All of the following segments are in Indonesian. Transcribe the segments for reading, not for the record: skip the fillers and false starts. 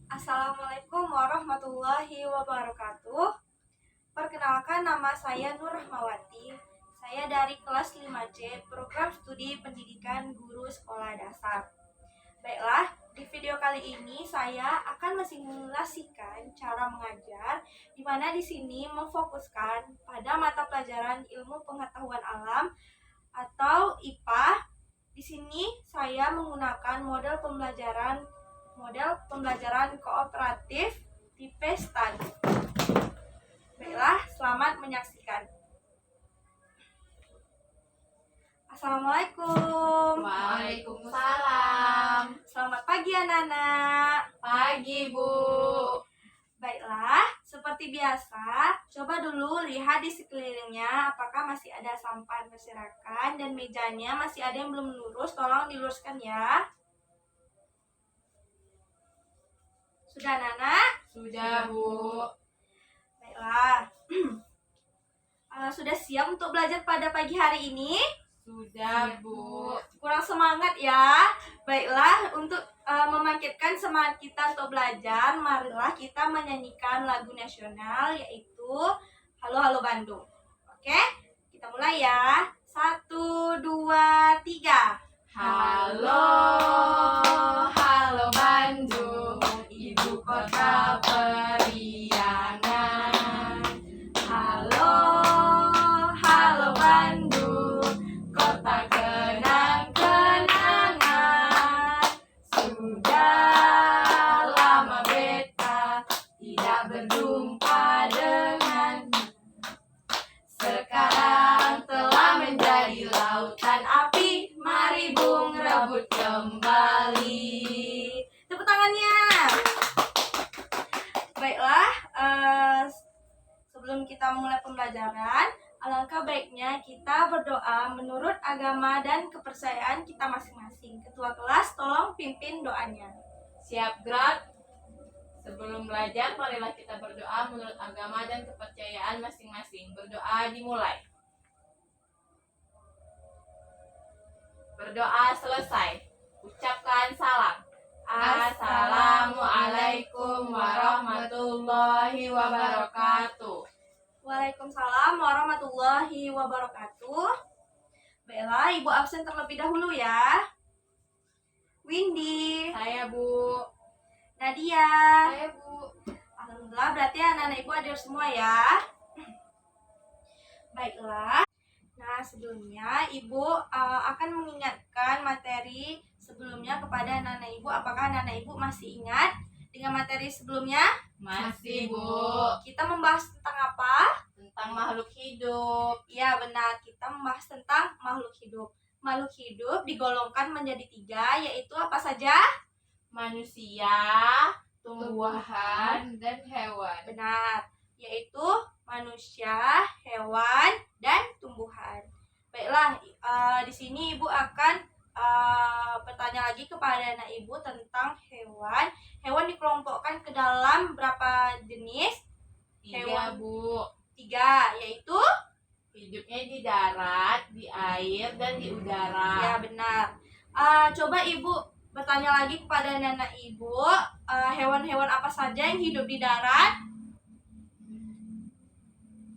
Assalamualaikum warahmatullahi wabarakatuh. Perkenalkan, nama saya Nur Rahmawati. Saya dari kelas 5C, program studi pendidikan guru sekolah dasar. Baiklah, di video kali ini saya akan mensimulasikan cara mengajar, di mana di sini memfokuskan pada mata pelajaran ilmu pengetahuan alam atau IPA. Di sini saya menggunakan model pembelajaran kooperatif tipe study. Baiklah, selamat menyaksikan. Assalamualaikum. Waalaikumsalam. Selamat pagi anak-anak. Pagi, Bu. Baiklah, seperti biasa, coba dulu lihat di sekelilingnya apakah masih ada sampah berserakan dan mejanya masih ada yang belum lurus, tolong diluruskan ya. Sudah anak-anak? Sudah, Bu. Baiklah. Sudah siap untuk belajar pada pagi hari ini? Sudah, Bu. Kurang semangat ya. Baiklah, untuk membangkitkan semangat kita untuk belajar, marilah kita menyanyikan lagu nasional yaitu Halo Halo Bandung. Oke, kita mulai ya. 1, 2, 3. Halo, halo Bandung, ibu kota periangan. Halo, halo Bandung, kota kenang-kenangan. Sudah lama beta tidak berjumpa dengan. Sekarang telah menjadi lautan api, mari bung rebut kembali. Tepuk tangannya. Baiklah, sebelum kita mulai pembelajaran, alangkah baiknya kita berdoa menurut agama dan kepercayaan kita masing-masing. Ketua kelas, tolong pimpin doanya. Siap gerak. Sebelum belajar, marilah kita berdoa menurut agama dan kepercayaan masing-masing. Berdoa dimulai. Berdoa selesai. Ucapkan salam. Assalamualaikum warahmatullahi wabarakatuh. Waalaikumsalam warahmatullahi wabarakatuh. Baiklah, Ibu absen terlebih dahulu ya. Windy, Saya, Bu. Nadia. Saya, Bu. Alhamdulillah, berarti anak-anak Ibu hadir semua ya. Baiklah. Nah, sebelumnya Ibu akan mengingatkan materi sebelumnya kepada anak-anak Ibu. Apakah anak-anak Ibu masih ingat dengan materi sebelumnya? Masih, Bu. Kita membahas tentang apa? Tentang makhluk hidup. Ya, benar. Kita membahas tentang makhluk hidup. Makhluk hidup digolongkan menjadi 3, yaitu apa saja? Manusia, tumbuhan, dan hewan. Benar, yaitu manusia, hewan, dan tumbuhan. Baiklah, di sini Ibu akan bertanya lagi kepada anak Ibu tentang hewan. Hewan dikelompokkan ke dalam berapa jenis? Hewan, Bu. 3, yaitu Hidupnya di darat, di air, dan di udara. ya benar. Coba Ibu bertanya lagi kepada anak Ibu, hewan-hewan apa saja yang hidup di darat?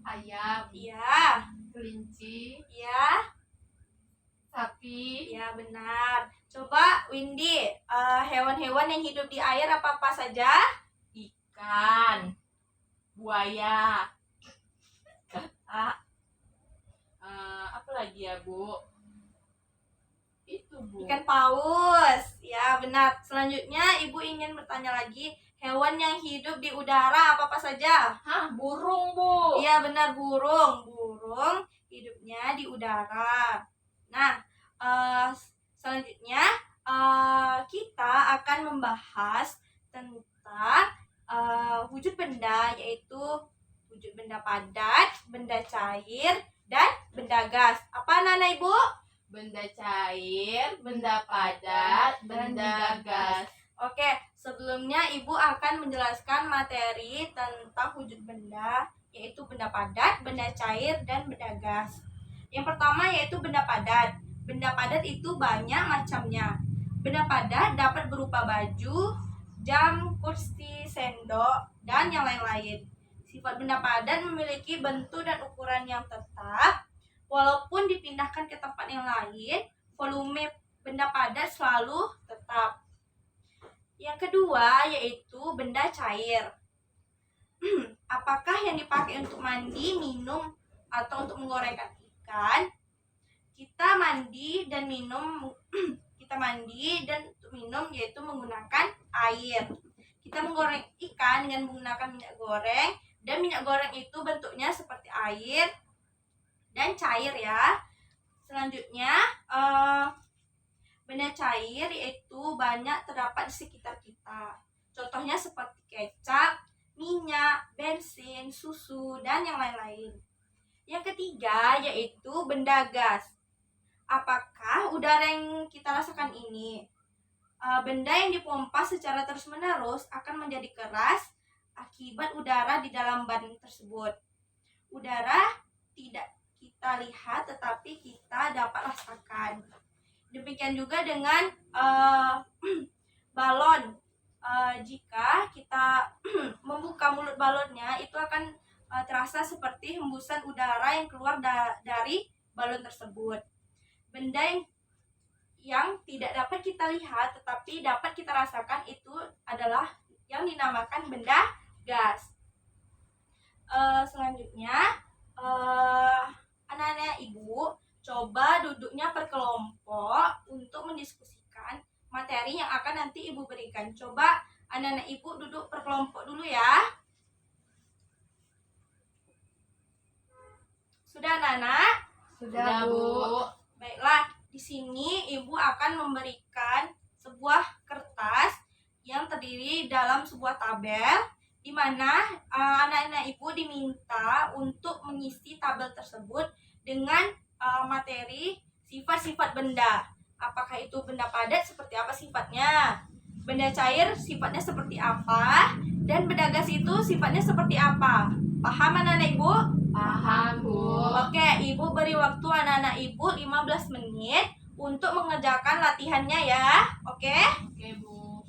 Ayam, Iya, kelinci, iya, sapi, iya benar. Coba Windy, hewan-hewan yang hidup di air apa-apa saja? ikan, buaya, kata. Apa lagi ya, Bu? Itu, Bu. Ikan paus. Ya benar. Selanjutnya Ibu ingin bertanya lagi, hewan yang hidup di udara apa-apa saja? Hah, burung, Bu. Iya benar, burung. Burung hidupnya di udara. Nah, selanjutnya kita akan membahas tentang wujud benda, yaitu wujud benda padat, benda cair, dan benda gas. Apa anak-anak Ibu? Benda cair, benda padat, benda gas. Oke, sebelumnya Ibu akan menjelaskan materi tentang wujud benda, yaitu benda padat, benda cair, dan benda gas. Yang pertama yaitu benda padat. Benda padat itu banyak macamnya. Benda padat dapat berupa baju, jam, kursi, sendok, dan yang lain-lain. Sifat benda padat memiliki bentuk dan ukuran yang tetap. Walaupun dipindahkan ke tempat yang lain, volume benda padat selalu tetap. Yang kedua yaitu benda cair. Apakah yang dipakai untuk mandi, minum, atau untuk menggorengkan ikan? Kita mandi dan minum untuk minum yaitu menggunakan air. Kita menggoreng ikan dengan menggunakan minyak goreng, dan minyak goreng itu bentuknya seperti air dan cair ya. Selanjutnya benda cair yaitu banyak terdapat di sekitar kita. Contohnya seperti kecap, minyak, bensin, susu, dan yang lain-lain. Yang ketiga yaitu benda gas. Apakah udara yang kita rasakan ini? Benda yang dipompa secara terus-menerus akan menjadi keras akibat udara di dalam ban tersebut. Udara tidak kita lihat tetapi kita dapat rasakan. Demikian juga dengan balon. Jika kita membuka mulut balonnya, itu akan terasa seperti hembusan udara yang keluar dari balon tersebut. Benda yang tidak dapat kita lihat tetapi dapat kita rasakan itu adalah yang dinamakan benda gas. Selanjutnya anak-anak ibu coba duduknya per kelompok untuk mendiskusikan materi yang akan nanti ibu berikan. Coba anak-anak ibu duduk per kelompok dulu ya. Sudah anak-anak? Sudah, Bu. Baiklah, di sini ibu akan memberikan sebuah kertas yang terdiri dalam sebuah tabel, di mana anak-anak ibu diminta untuk mengisi tabel tersebut dengan materi sifat-sifat benda. Apakah itu benda padat, seperti apa sifatnya, benda cair sifatnya seperti apa, dan benda gas itu sifatnya seperti apa. Paham anak-anak ibu? Paham, Bu. Oke, ibu beri waktu anak-anak ibu 15 menit untuk mengerjakan latihannya ya. Oke? Oke, Bu.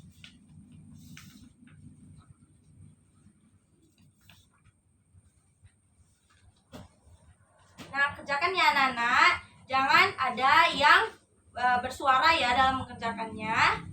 Nah, kerjakan ya anak-anak. Jangan ada yang bersuara ya dalam mengerjakannya.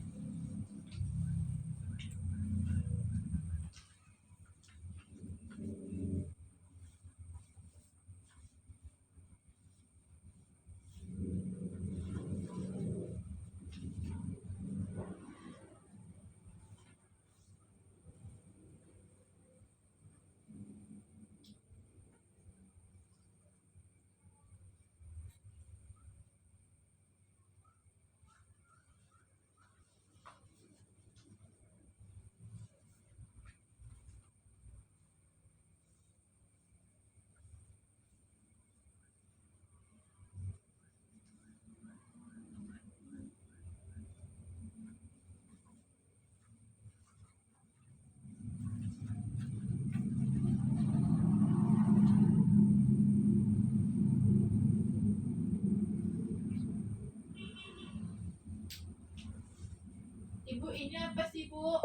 Ibu, ini apa sih, Bu?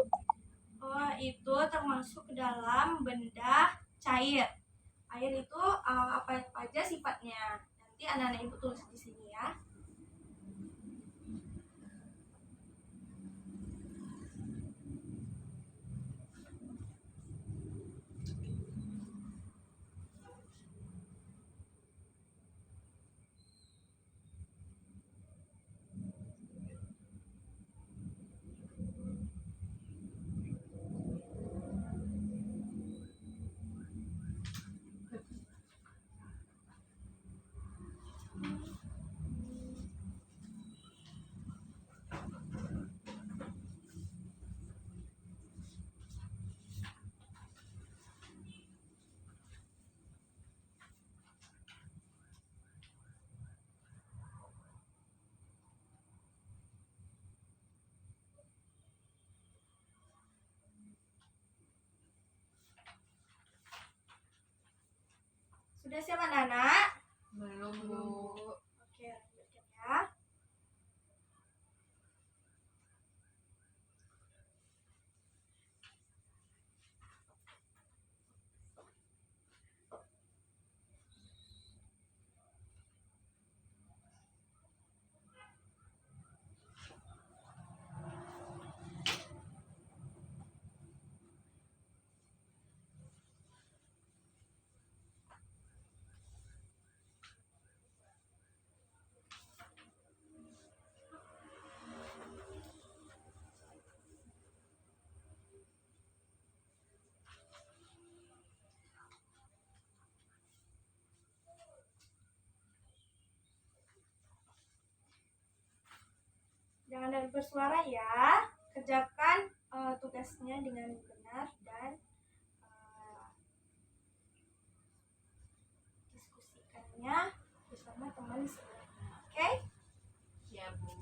Itu termasuk ke dalam benda cair. Air itu apa aja sifatnya. Nanti anak-anak ibu tulis di sini ya. Sudah siap anak-anak? Belum, Bu. Oke, lanjutkan ya. Jangan dan bersuara ya. Kerjakan tugasnya dengan benar dan diskusikannya bersama teman sebelumnya. Oke? Ya, Bu.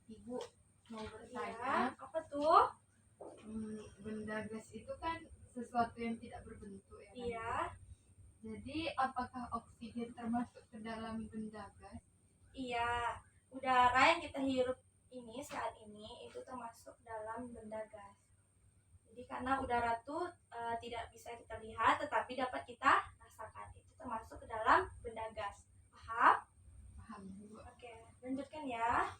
Ibu mau Ya, bertanya, apa tuh? benda gas itu kan sesuatu yang tidak berbentuk ya kan? Iya. Jadi apakah oksigen termasuk ke dalam benda gas? Iya, udara yang kita hirup ini saat ini itu termasuk dalam benda gas. Jadi karena udara tuh tidak bisa kita lihat tetapi dapat kita rasakan. Itu termasuk ke dalam benda gas. Paham? Paham, Bu. Oke, lanjutkan ya.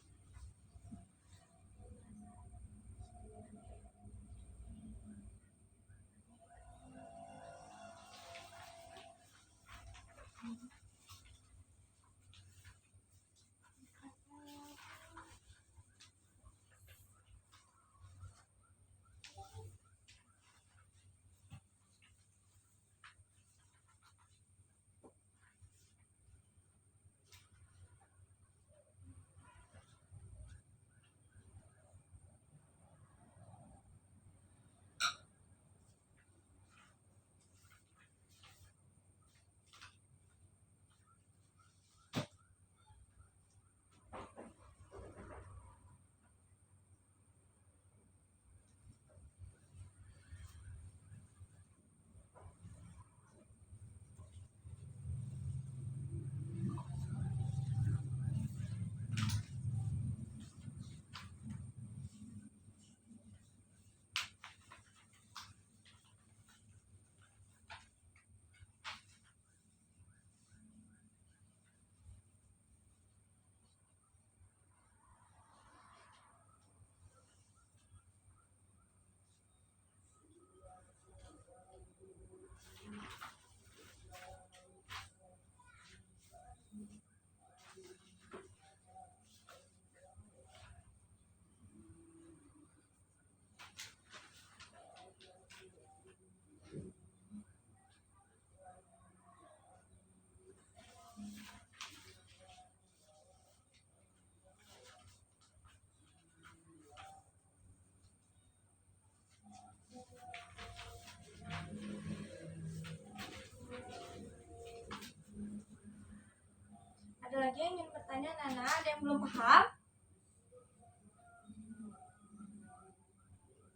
Ada lagi yang ingin bertanya, Nana? Ada yang belum paham?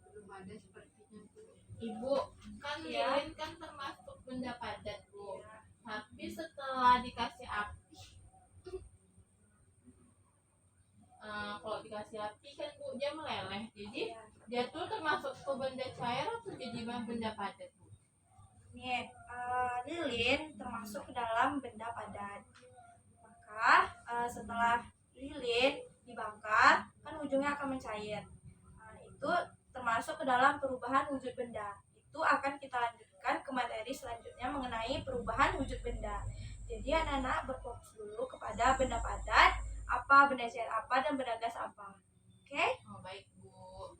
Belum ada sepertinya, Bu. Ibu, kan Iya. lilin kan termasuk benda padat, Bu. Iya. Tapi setelah dikasih api, kalau dikasih api kan Bu dia meleleh. Jadi Iya. dia tuh termasuk ke benda cair atau jadi benda padat, Bu? Nih, lilin termasuk ke dalam benda padat. Maka setelah lilin dibakar, kan ujungnya akan mencair. Itu termasuk ke dalam perubahan wujud benda. Itu akan kita lanjutkan ke materi selanjutnya mengenai perubahan wujud benda. Jadi anak-anak berfokus dulu kepada benda padat, apa bernasihat apa, dan bergegas apa. Oke? Oh, baik, Bu.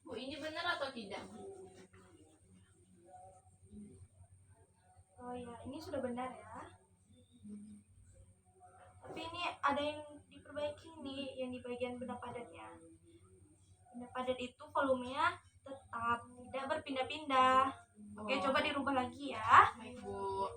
Bu, ini benar atau tidak? Oh ya, ini sudah benar ya. Tapi ini ada yang diperbaiki nih, yang di bagian benda padatnya. Benda padat itu volumenya tetap, tidak berpindah-pindah. Oke, Oh. coba dirubah lagi ya. Baik, Bu.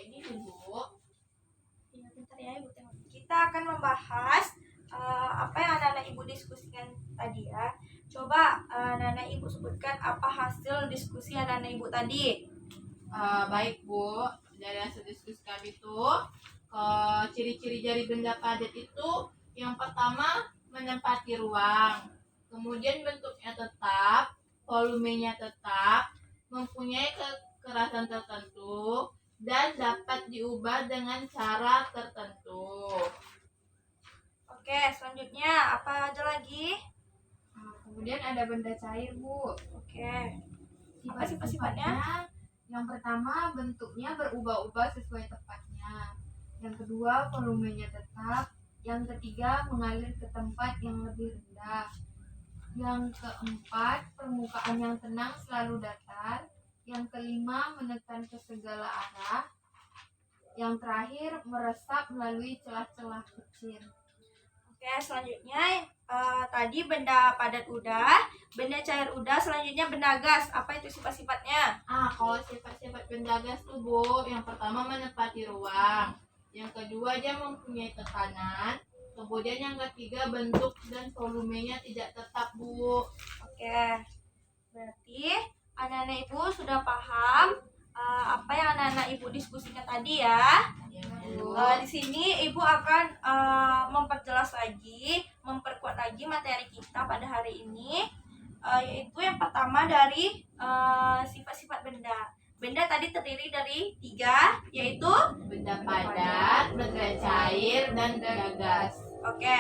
ini nih, Bu. Ya, bentar ya Ibu tengok. Kita akan membahas apa yang anak-anak Ibu diskusikan tadi ya. Coba anak-anak Ibu sebutkan apa hasil diskusi anak-anak Ibu tadi. Baik, Bu. Dari hasil diskusi kami itu, ciri-ciri dari benda padat itu yang pertama menempati ruang, kemudian bentuknya tetap, volumenya tetap, mempunyai kekerasan tertentu, dan dapat diubah dengan cara tertentu. Oke, selanjutnya apa aja lagi? Kemudian ada benda cair, Bu. Oke. Apa sifat-sifatnya? Yang pertama, bentuknya berubah-ubah sesuai tempatnya. Yang kedua, volumenya tetap. Yang ketiga, mengalir ke tempat yang lebih rendah. Yang keempat, permukaan yang tenang selalu datar. Yang kelima, menekan ke segala arah. Yang terakhir, meresap melalui celah-celah kecil. Oke, selanjutnya tadi benda padat udah, benda cair udah, selanjutnya benda gas. Apa itu sifat-sifatnya? Kalau sifat-sifat benda gas tuh, Bu, yang pertama menempati ruang, yang kedua dia mempunyai tekanan, kemudian yang ketiga bentuk dan volumenya tidak tetap, Bu. Oke, berarti anak-anak Ibu sudah paham apa yang anak-anak Ibu diskusikan tadi ya. Ya, Bu. Di sini Ibu akan memperjelas lagi, memperkuat lagi materi kita pada hari ini, yaitu yang pertama dari sifat-sifat benda. Benda tadi terdiri dari 3, yaitu Benda padat, benda cair, dan benda gas. Oke,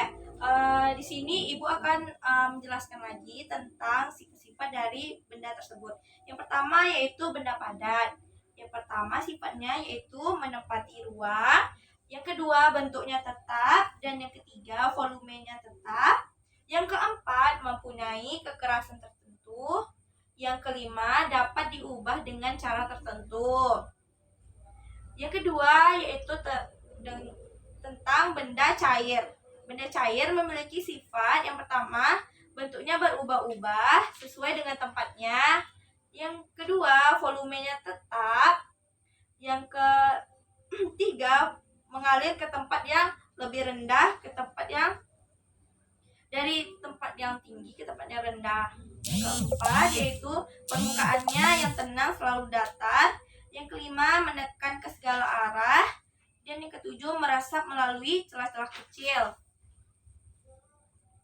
di sini Ibu akan menjelaskan lagi tentang sifat-sifat dari benda tersebut. Yang pertama yaitu benda padat. Yang pertama sifatnya yaitu menempati ruang. Yang kedua bentuknya tetap. Dan yang ketiga volumenya tetap. Yang keempat mempunyai kekerasan tertentu. Yang kelima dapat diubah dengan cara tertentu. Yang kedua yaitu tentang benda cair. Benda cair memiliki sifat yang pertama, bentuknya berubah-ubah sesuai dengan tempatnya. Yang kedua, volumenya tetap. Yang ketiga, mengalir ke tempat yang lebih rendah, ke tempat yang dari tempat yang tinggi ke tempat yang rendah. Yang keempat, yaitu permukaannya yang tenang selalu datar. Yang kelima, menekan ke segala arah. Dan yang ketujuh, meresap melalui celah-celah kecil.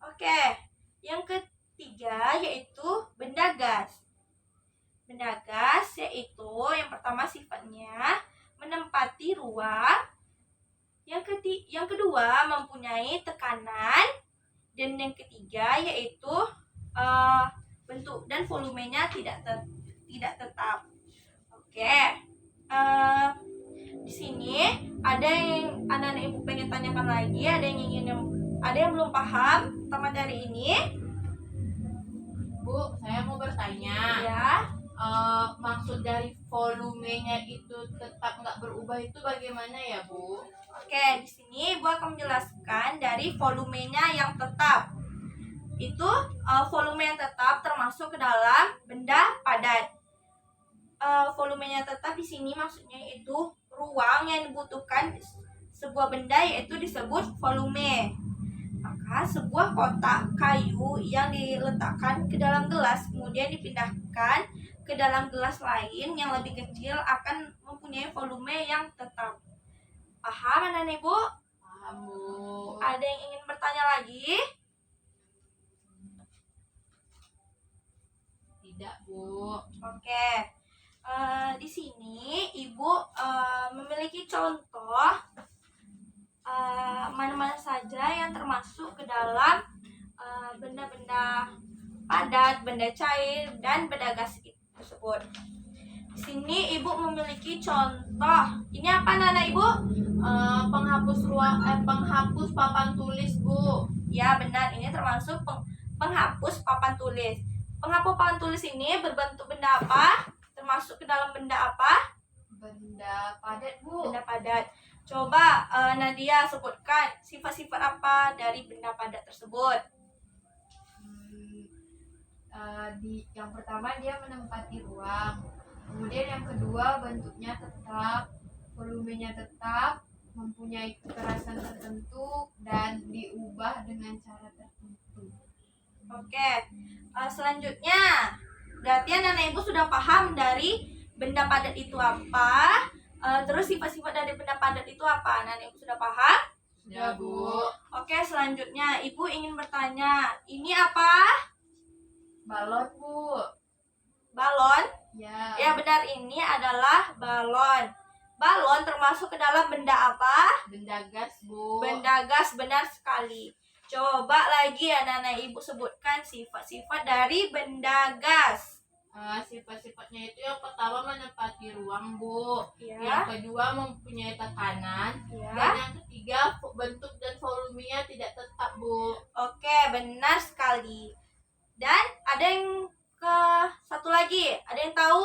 Oke, yang ketiga yaitu benda gas. Benda gas yaitu yang pertama sifatnya menempati ruang. Yang kedua mempunyai tekanan. Dan yang ketiga yaitu bentuk dan volumenya tidak tetap. Oke, di sini ada yang anak-anak Ibu pengen tanyakan lagi, ada yang belum paham tentang materi ini? Bu, saya mau bertanya. Ya. Maksud dari volumenya itu tetap nggak berubah itu bagaimana ya, Bu? Oke, di sini Ibu akan menjelaskan dari volumenya yang tetap. Itu volume yang tetap termasuk ke dalam benda padat. Volumenya tetap di sini maksudnya itu ruang yang dibutuhkan sebuah benda yaitu disebut volume. Maka sebuah kotak kayu yang diletakkan ke dalam gelas kemudian dipindahkan ke dalam gelas lain yang lebih kecil akan mempunyai volume yang tetap. Paham anak-anak Ibu? Paham, Bu. Ada yang ingin bertanya lagi? Tidak, Bu. Oke. Di sini Ibu memiliki contoh mana-mana saja yang termasuk ke dalam benda-benda padat, benda cair, dan benda gas tersebut. Di sini Ibu memiliki contoh. Ini apa anak-anak Ibu? Penghapus papan tulis, Bu. Ya benar, ini termasuk penghapus papan tulis. Penghapus papan tulis ini berbentuk benda apa? Termasuk ke dalam benda apa? Benda padat, Bu. Benda padat. Coba Nadia sebutkan sifat-sifat apa dari benda padat tersebut. Yang pertama dia menempati ruang. Kemudian yang kedua bentuknya tetap. volumenya tetap, mempunyai kekerasan tertentu, dan diubah dengan cara tertentu. Oke, selanjutnya berarti anak-anak ibu sudah paham dari benda padat itu apa, terus sifat-sifat dari benda padat itu apa. Anak-anak ibu sudah paham? Ya, Bu. Oke, selanjutnya ibu ingin bertanya, ini apa? Balon, Bu. Balon? Ya. Ya benar, ini adalah balon. Balon termasuk ke dalam benda apa? Benda gas, Bu. Benda gas, benar sekali. Coba lagi anak-anak ibu sebutkan sifat-sifat dari benda gas. Sifat-sifatnya itu yang pertama menempati ruang, Bu. Ya. Yang kedua mempunyai tekanan. Ya. Dan yang ketiga bentuk dan volumenya tidak tetap, Bu. Oke, benar sekali. Dan ada yang ke satu lagi. Ada yang tahu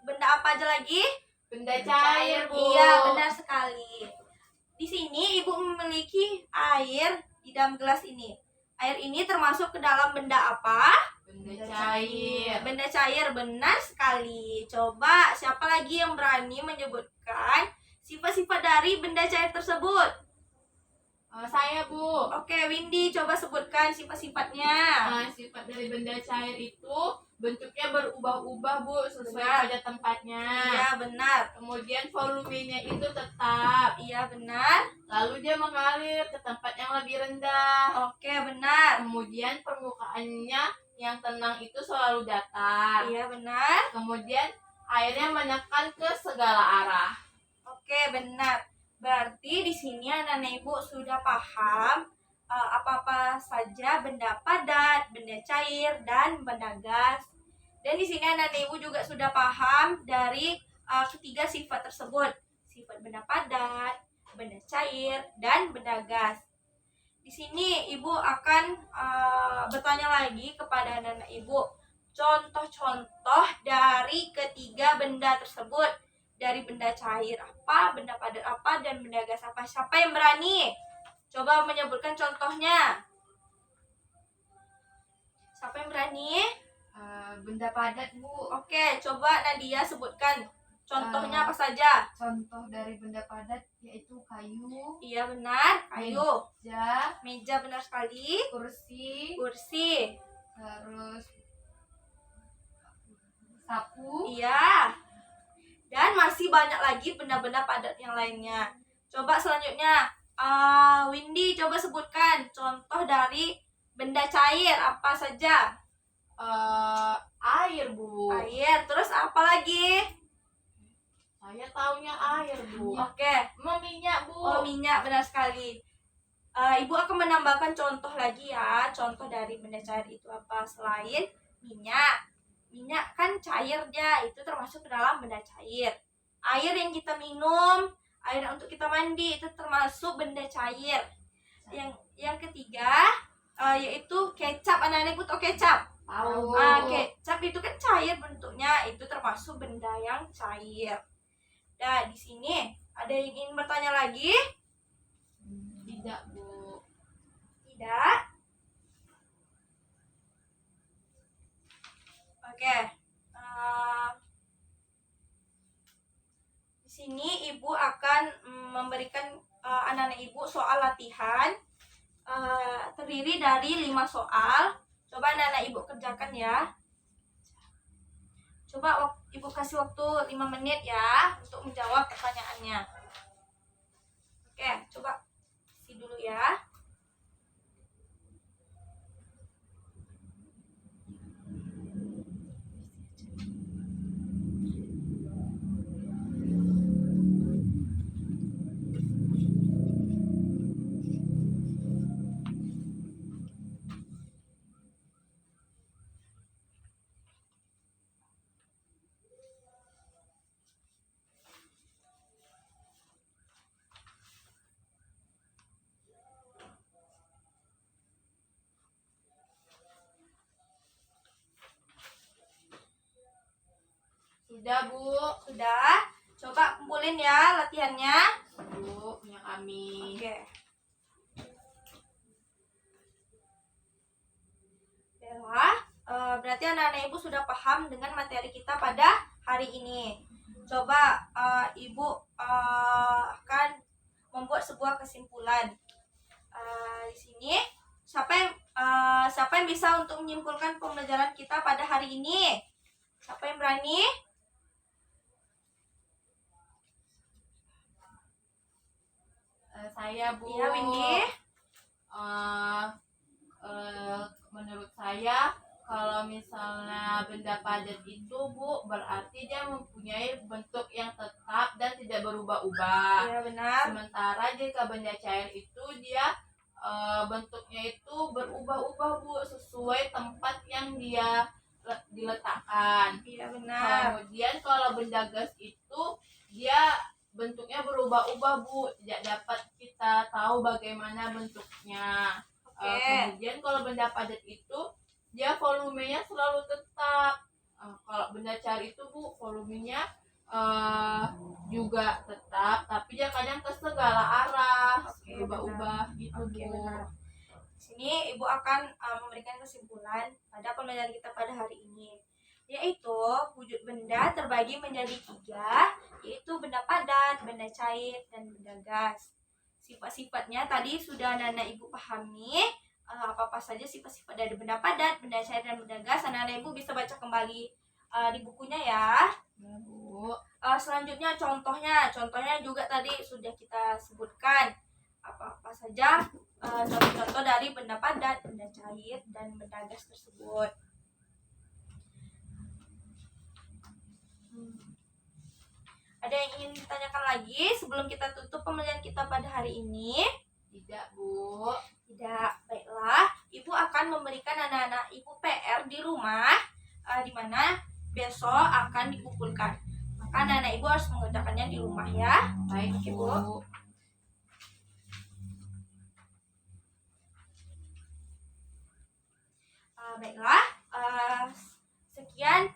benda apa aja lagi? Benda cair, Bu. Iya, benar sekali. Di sini ibu memiliki air di dalam gelas ini. Air ini termasuk ke dalam benda apa? Benda cair. Benda cair, benar sekali. Coba siapa lagi yang berani menyebutkan sifat-sifat dari benda cair tersebut? Saya, Bu. Oke, Windy, coba sebutkan sifat-sifatnya. Sifat dari benda cair itu bentuknya berubah-ubah, Bu, sesuai Benar. pada tempatnya. Iya, benar. Kemudian volumenya itu tetap. Iya, benar. Lalu dia mengalir ke tempat yang lebih rendah. Oke, benar. Kemudian permukaannya yang tenang itu selalu datar. Iya, benar. Kemudian airnya menekan ke segala arah. Oke, benar. Berarti di sini anak-anak ibu sudah paham apa-apa saja benda padat, benda cair, dan benda gas. Dan di sini anak-anak ibu juga sudah paham dari ketiga sifat tersebut. Sifat benda padat, benda cair, dan benda gas. Di sini ibu akan bertanya lagi kepada anak-anak ibu. Contoh-contoh dari ketiga benda tersebut. Dari benda cair apa, benda padat apa, dan benda gas apa. Siapa yang berani? Coba menyebutkan contohnya. Siapa yang berani? Benda padat, Bu. Oke, coba Nadia sebutkan. Contohnya apa saja? Contoh dari benda padat yaitu kayu, Iya benar, kayu. meja, Meja benar sekali. kursi, Kursi. terus sapu. Iya. Dan masih banyak lagi benda-benda padat yang lainnya. Coba selanjutnya, Windy coba sebutkan contoh dari benda cair apa saja? Air, Bu. Air. Terus apa lagi? Saya taunya air, Bu. Oke. Minyak, Bu. Oh, minyak, benar sekali. Ibu akan menambahkan contoh lagi ya. Contoh dari benda cair itu apa selain minyak? Minyak kan cair dia, itu termasuk ke dalam benda cair. Air yang kita minum, air untuk kita mandi itu termasuk benda cair. Yang ketiga yaitu kecap. Anak-anak ibu tahu kecap? Tahu. Kecap itu kan cair bentuknya, itu termasuk benda yang cair. Nah, di sini ada yang ingin bertanya lagi? Tidak, Bu. Tidak. Oke. Di sini ibu akan memberikan anak-anak ibu soal latihan terdiri dari 5 soal. Coba anak-anak ibu kerjakan ya. Coba ibu kasih waktu 5 menit ya untuk menjawab pertanyaannya. Oke, coba isi dulu ya. Sudah, Bu. Sudah? Coba kumpulin ya latihannya. Bu, punya kami. Oke. Bella, berarti anak-anak ibu sudah paham dengan materi kita pada hari ini. Coba Ibu akan membuat sebuah kesimpulan. Di sini siapa yang bisa untuk menyimpulkan pembelajaran kita pada hari ini? Siapa yang berani? Saya Bu. Iya, Windy. Menurut saya kalau misalnya benda padat itu Bu berarti dia mempunyai bentuk yang tetap dan tidak berubah-ubah. Iya, benar. Sementara jika benda cair itu dia bentuknya itu berubah-ubah Bu sesuai tempat yang dia diletakkan. Iya, benar. Kemudian kalau benda gas itu dia bentuknya berubah-ubah Bu, tidak dapat kita tahu bagaimana bentuknya. Oke. Kemudian kalau benda padat itu dia volumenya selalu tetap. Kalau benda cair itu Bu volumenya juga tetap, tapi dia kadang ke segala arah, Oke, berubah-ubah gitu Oke, Bu. benar. Di sini Ibu akan memberikan kesimpulan pada pembelajaran kita pada hari ini, yaitu wujud benda terbagi menjadi 3, yaitu benda padat, benda cair, dan benda gas. Sifat-sifatnya tadi sudah anak-anak Ibu pahami, apa-apa saja sifat-sifat dari benda padat, benda cair, dan benda gas. Anak-anak Ibu bisa baca kembali di bukunya ya. Ya Bu. Selanjutnya contohnya juga tadi sudah kita sebutkan apa-apa saja contoh-contoh dari benda padat, benda cair, dan benda gas tersebut. Ada yang ingin ditanyakan lagi sebelum kita tutup pembelajaran kita pada hari ini? Tidak Bu. Tidak. Baiklah, Ibu akan memberikan anak-anak Ibu PR di rumah, di mana besok akan dikumpulkan. Maka anak-anak Ibu harus mengerjakannya di rumah ya. Baik Oke, Bu. Bu. Baiklah, sekian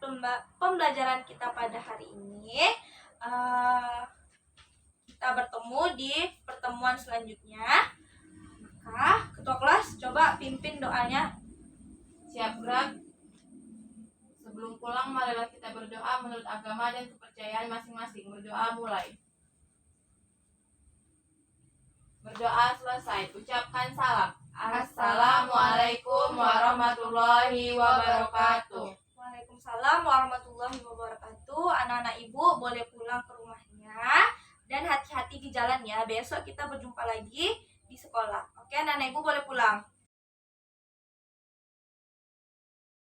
pembelajaran kita pada hari ini. Kita bertemu di pertemuan selanjutnya. Maka ketua kelas coba pimpin doanya. Siap gerak. Sebelum pulang marilah kita berdoa menurut agama dan kepercayaan masing-masing. Berdoa mulai. Berdoa selesai. Ucapkan salam. Assalamualaikum warahmatullahi wabarakatuh. Waalaikumsalam warahmatullahi wabarakatuh. Anak-anak Ibu boleh pulang ke rumahnya dan hati-hati di jalan ya. Besok kita berjumpa lagi di sekolah. Oke, anak-anak Ibu boleh pulang.